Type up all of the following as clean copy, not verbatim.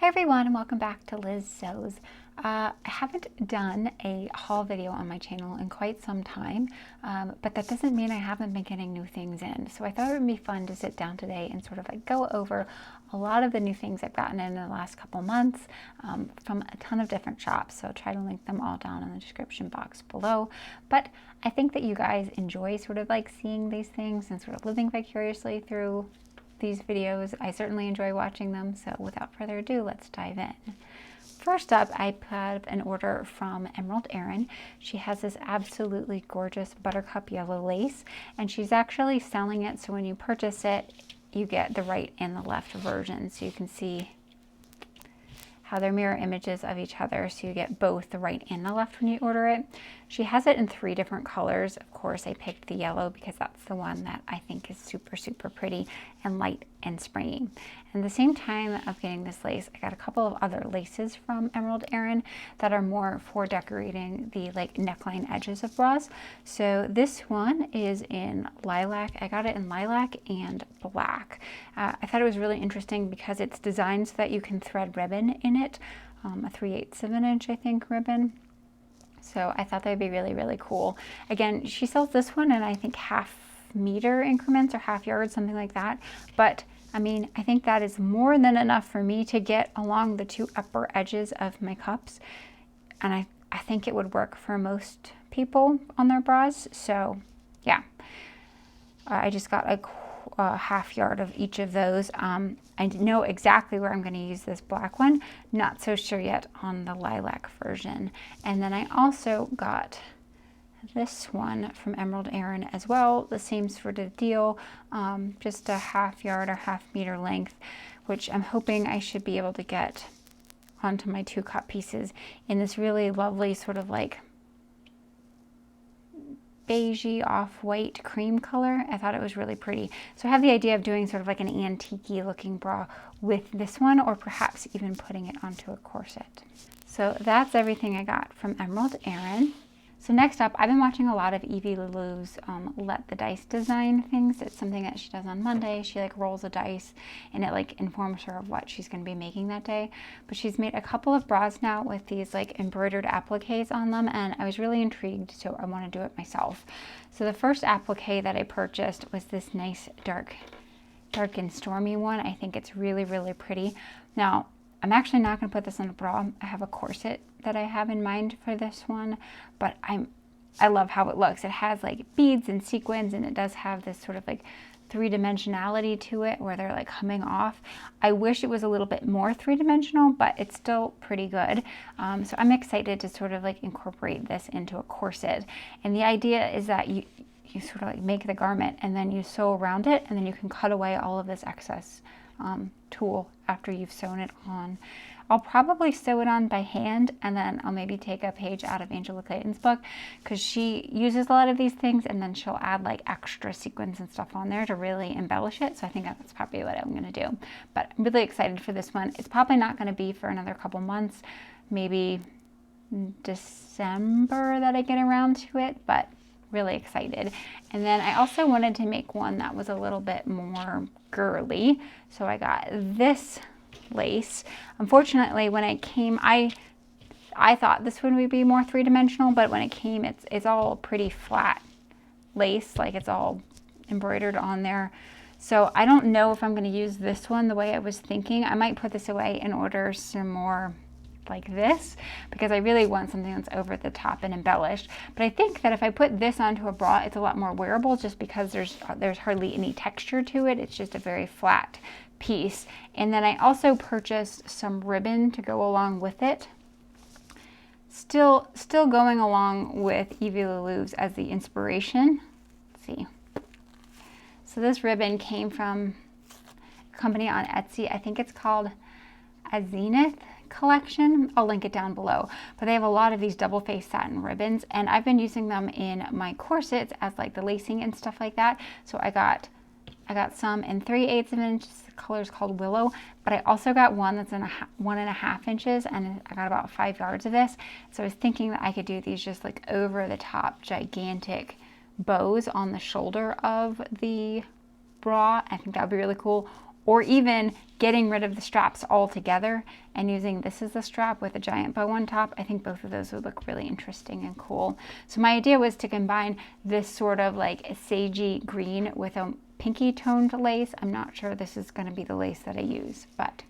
everyone, and welcome back to Liz Sews. I haven't done a haul video on my channel in quite some time, but that doesn't mean I haven't been getting new things in. So I thought it would be fun to sit down today and sort of like go over a lot of the new things I've gotten in the last couple months from a ton of different shops. So I'll try to link them all down in the description box below. But I think that you guys enjoy sort of like seeing these things and sort of living vicariously through these videos. I certainly enjoy watching them, so without further ado, let's dive in. First up, I put an order from Erin. She has this absolutely gorgeous buttercup yellow lace, and she's actually selling it, so when you purchase it, you get the right and the left version, so you can see how they're mirror images of each other, so you get both the right and the left when you order it. She has it in 3 different colors. Of course, I picked the yellow because that's the one that I think is super, super pretty and light and springy. And at the same time of getting this lace, I got a couple of other laces from Erin that are more for decorating the like neckline edges of bras. So this one is in lilac. I got it in lilac and black. I thought it was really interesting because it's designed so that you can thread ribbon in it, a 3/8 of an inch, I think, ribbon. So I thought that would be really, really cool. Again, she sells this one in I think half meter increments or half yards, something like that. But I mean, I think that is more than enough for me to get along the 2 upper edges of my cups. And I think it would work for most people on their bras. So yeah, I just got a half yard of each of those. I know exactly where I'm going to use this black one. Not so sure yet on the lilac version. And then I also got this one from Erin as well. The same sort of deal, just a half yard or half meter length, which I'm hoping I should be able to get onto my 2 cup pieces in this really lovely sort of like beigey off-white cream color. I thought it was really pretty. So I have the idea of doing sort of like an antique-y looking bra with this one, or perhaps even putting it onto a corset. So that's everything I got from Erin. So next up, I've been watching a lot of Evie Lulu's Let the Dice design things. It's something that she does on Monday. She like rolls a dice and it like informs her of what she's going to be making that day. But she's made a couple of bras now with these like embroidered appliques on them, and I was really intrigued, so I want to do it myself. So the first applique that I purchased was this nice dark and stormy one. I think it's really, really pretty. Now, I'm actually not going to put this on a bra. I have a corset that I have in mind for this one, but I love how it looks. It has like beads and sequins, and it does have this sort of like 3-dimensionality to it where they're like coming off. I wish it was a little bit more 3-dimensional, but it's still pretty good. So I'm excited to sort of like incorporate this into a corset. And the idea is that you sort of like make the garment and then you sew around it, and then you can cut away all of this excess tulle after you've sewn it on. I'll probably sew it on by hand, and then I'll maybe take a page out of Angela Clayton's book, because she uses a lot of these things and then she'll add like extra sequins and stuff on there to really embellish it. So I think that's probably what I'm going to do. But I'm really excited for this one. It's probably not going to be for another couple months, maybe December that I get around to it, but really excited. And then I also wanted to make one that was a little bit more girly, so I got this lace. Unfortunately, when it came, I thought this one would be more 3-dimensional, but when it came, it's all pretty flat lace, like it's all embroidered on there. So I don't know if I'm going to use this one the way I was thinking. I might put this away and order some more like this, because I really want something that's over the top and embellished. But I think that if I put this onto a bra, it's a lot more wearable, just because there's hardly any texture to it. It's just a very flat piece. And then I also purchased some ribbon to go along with it. Still going along with Evie Lulu's as the inspiration. Let's see. So this ribbon came from a company on Etsy. I think it's called A Zenith collection. I'll link it down below, but they have a lot of these double face satin ribbons, and I've been using them in my corsets as like the lacing and stuff like that. So I got some in 3/8 of an inch. The color is called Willow, but I also got one that's in 1.5 inches, and I got about 5 yards of this. So I was thinking that I could do these just like over the top gigantic bows on the shoulder of the bra. I think that would be really cool. or even getting rid of the straps altogether and using this as a strap with a giant bow on top. I think both of those would look really interesting and cool. So my idea was to combine this sort of like a sagey green with a pinky toned lace. I'm not sure this is going to be the lace that I use, but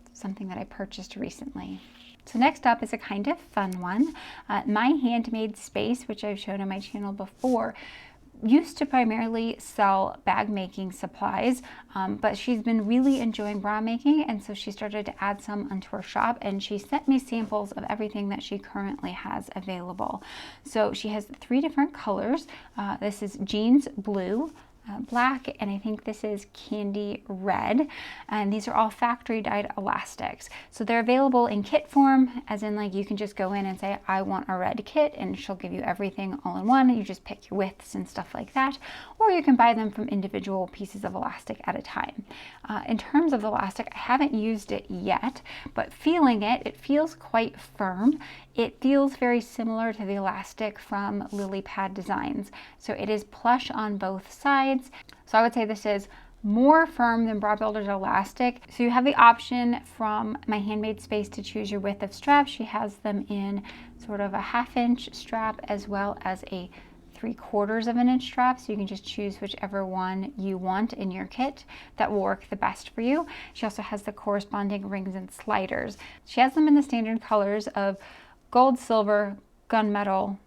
it's something that I purchased recently. So next up is a kind of fun one. My Handmade space, which I've shown on my channel before, used to primarily sell bag making supplies, but she's been really enjoying bra making, and so she started to add some onto her shop, and she sent me samples of everything that she currently has available. So she has 3 different colors. This is jeans blue, black, and I think this is candy red, and these are all factory dyed elastics. So they're available in kit form, as in like you can just go in and say I want a red kit and she'll give you everything all in one. You just pick your widths and stuff like that, or you can buy them from individual pieces of elastic at a time. In terms of the elastic, I haven't used it yet, but feeling it, it feels quite firm. It feels very similar to the elastic from LilypaDesigns. So it is plush on both sides. So I would say this is more firm than Bra Builder's elastic. So you have the option from my Handmade space to choose your width of strap. She has them in sort of a 1/2 inch strap as well as a 3/4 of an inch strap, so you can just choose whichever one you want in your kit that will work the best for you. She also has the corresponding rings and sliders. She has them in the standard colors of gold, silver, gunmetal,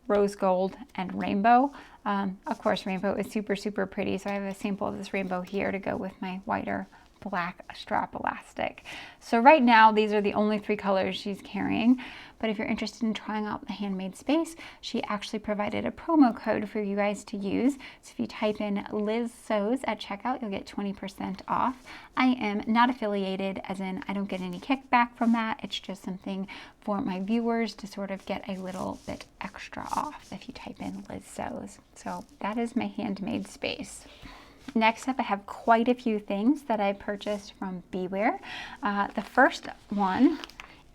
rose gold, and rainbow. Of course, rainbow is super, super pretty, so I have a sample of this rainbow here to go with my whiter black strap elastic. So right now, these are the only 3 colors she's carrying, but if you're interested in trying out the Handmade space, she actually provided a promo code for you guys to use. So if you type in Liz Sews at checkout, you'll get 20% off. I am not affiliated, as in I don't get any kickback from that. It's just something for my viewers to sort of get a little bit extra off if you type in Liz Sews. So that is my Handmade space. Next up, I have quite a few things that I purchased from Beware. The first one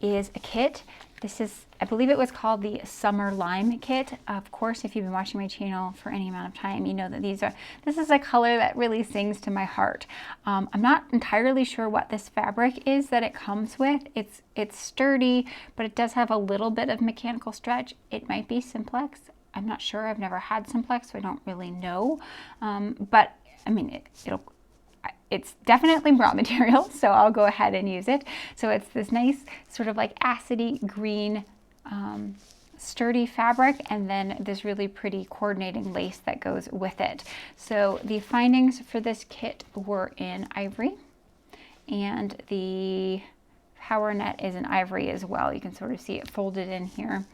is a kit. This is, I believe it was called the Summer Lime Kit. Of course, if you've been watching my channel for any amount of time, you know that this is a color that really sings to my heart. I'm not entirely sure what this fabric is that it comes with. It's sturdy, but it does have a little bit of mechanical stretch. It might be Simplex. I'm not sure. I've never had Simplex, so I don't really know. But I mean, it's definitely bra material, so I'll go ahead and use it. So it's this nice sort of like acidy green sturdy fabric, and then this really pretty coordinating lace that goes with it. So the findings for this kit were in ivory, and the power net is in ivory as well. You can sort of see it folded in here.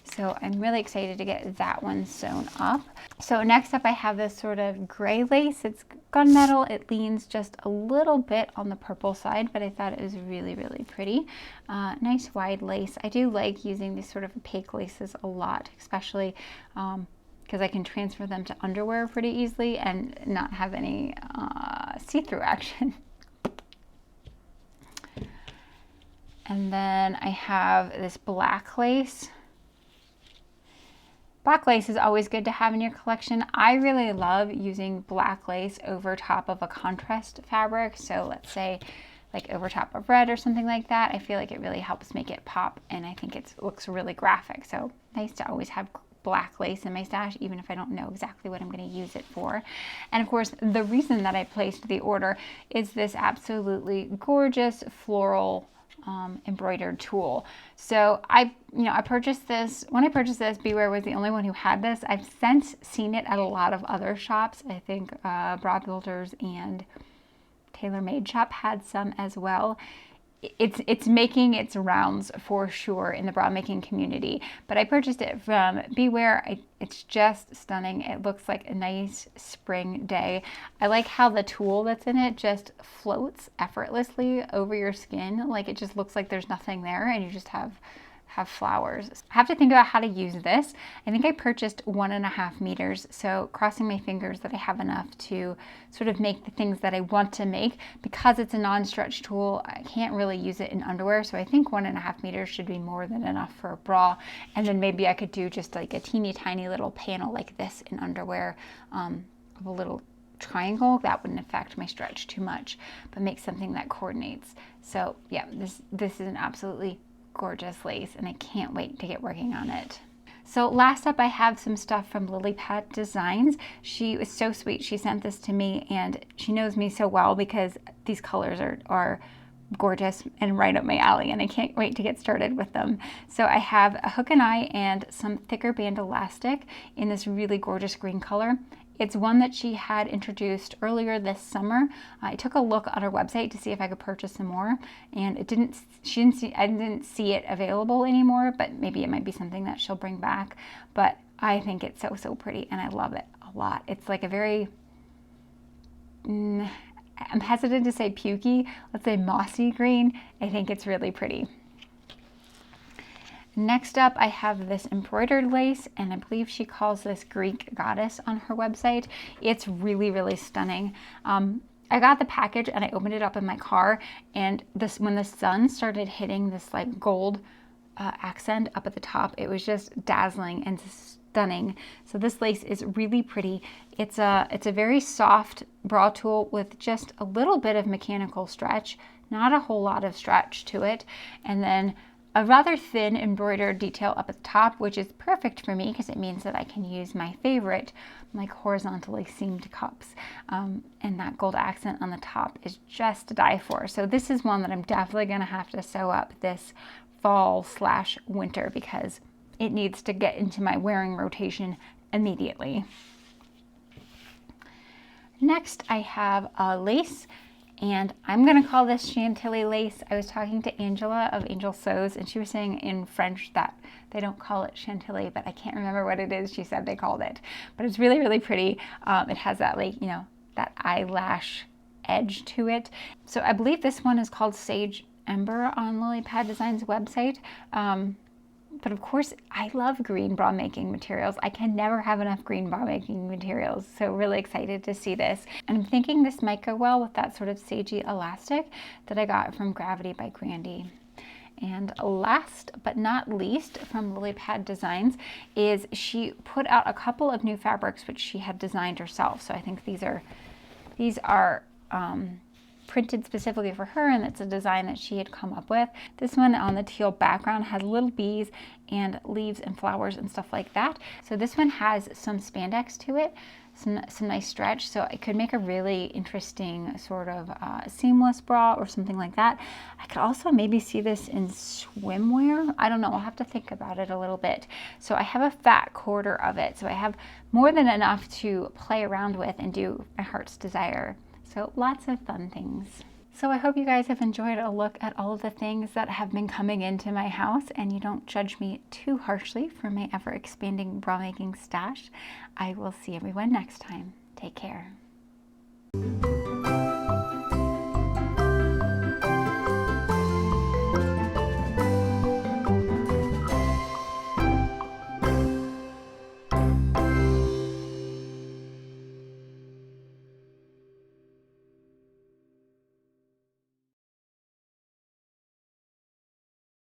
So I'm really excited to get that one sewn up. So next up, I have this sort of gray lace. It's gunmetal. It leans just a little bit on the purple side, but I thought it was really, really pretty. Nice wide lace. I do like using these sort of opaque laces a lot, especially because I can transfer them to underwear pretty easily and not have any see-through action. And then I have this black lace. Black lace is always good to have in your collection. I really love using black lace over top of a contrast fabric. So let's say like over top of red or something like that. I feel like it really helps make it pop, and I think it looks really graphic. So nice to always have black lace in my stash, even if I don't know exactly what I'm going to use it for. And of course, the reason that I placed the order is this absolutely gorgeous floral embroidered tulle. So I purchased this. When I purchased this, Beware was the only one who had this. I've since seen it at a lot of other shops. I think Bra Builders and Tailor Made Shop had some as well. It's making its rounds for sure in the bra making community, but I purchased it from Beware. It's just stunning. It looks like a nice spring day. I like how the tulle that's in it just floats effortlessly over your skin. Like it just looks like there's nothing there, and you just have flowers. I have to think about how to use this. I think I purchased 1.5 meters, so crossing my fingers that I have enough to sort of make the things that I want to make. Because it's a non-stretch tool, I can't really use it in underwear, so I think 1.5 meters should be more than enough for a bra. And then maybe I could do just like a teeny tiny little panel like this in underwear, of a little triangle, that wouldn't affect my stretch too much, but make something that coordinates. So yeah, this is an absolutely gorgeous lace, and I can't wait to get working on it. So last up, I have some stuff from LilypaDesigns. She was so sweet. She sent this to me, and she knows me so well because these colors are gorgeous and right up my alley, and I can't wait to get started with them. So I have a hook and eye and some thicker band elastic in this really gorgeous green color. It's one that she had introduced earlier this summer. I took a look on her website to see if I could purchase some more, and I didn't see it available anymore, but maybe it might be something that she'll bring back. But I think it's so pretty, and I love it a lot. It's like a very, I'm hesitant to say pukey, let's say mossy green. I think it's really pretty. Next up, I have this embroidered lace, and I believe she calls this Greek Goddess on her website. It's really stunning. I got the package and I opened it up in my car, and when the sun started hitting this like gold accent up at the top, it was just dazzling and stunning. So this lace is really pretty. It's a very soft bra tulle with just a little bit of mechanical stretch, not a whole lot of stretch to it, and then a rather thin embroidered detail up at the top, which is perfect for me because it means that I can use my favorite, like horizontally seamed cups. And that gold accent on the top is just to die for. So this is one that I'm definitely gonna have to sew up this fall/winter because it needs to get into my wearing rotation immediately. Next, I have a lace, and I'm gonna call this Chantilly lace. I was talking to Angela of Angel Sews, and she was saying in French that they don't call it Chantilly, but I can't remember what it is she said they called it. But it's really pretty. It has that, like, you know, that eyelash edge to it. So I believe this one is called Sage Ember on LilypaDesigns website. But of course, I love green bra making materials. I can never have enough green bra making materials. So really excited to see this. And I'm thinking this might go well with that sort of sagey elastic that I got from Gravity by Grandy. And last but not least from LilypaDesigns is she put out a couple of new fabrics which she had designed herself. So I think these are printed specifically for her, and it's a design that she had come up with. This one on the teal background has little bees and leaves and flowers and stuff like that. So this one has some spandex to it, some nice stretch, so it could make a really interesting sort of seamless bra or something like that. I could also maybe see this in swimwear. I don't know, I'll have to think about it a little bit. So I have a fat quarter of it, so I have more than enough to play around with and do my heart's desire. So lots of fun things. So I hope you guys have enjoyed a look at all of the things that have been coming into my house, and you don't judge me too harshly for my ever expanding bra making stash. I will see everyone next time. Take care.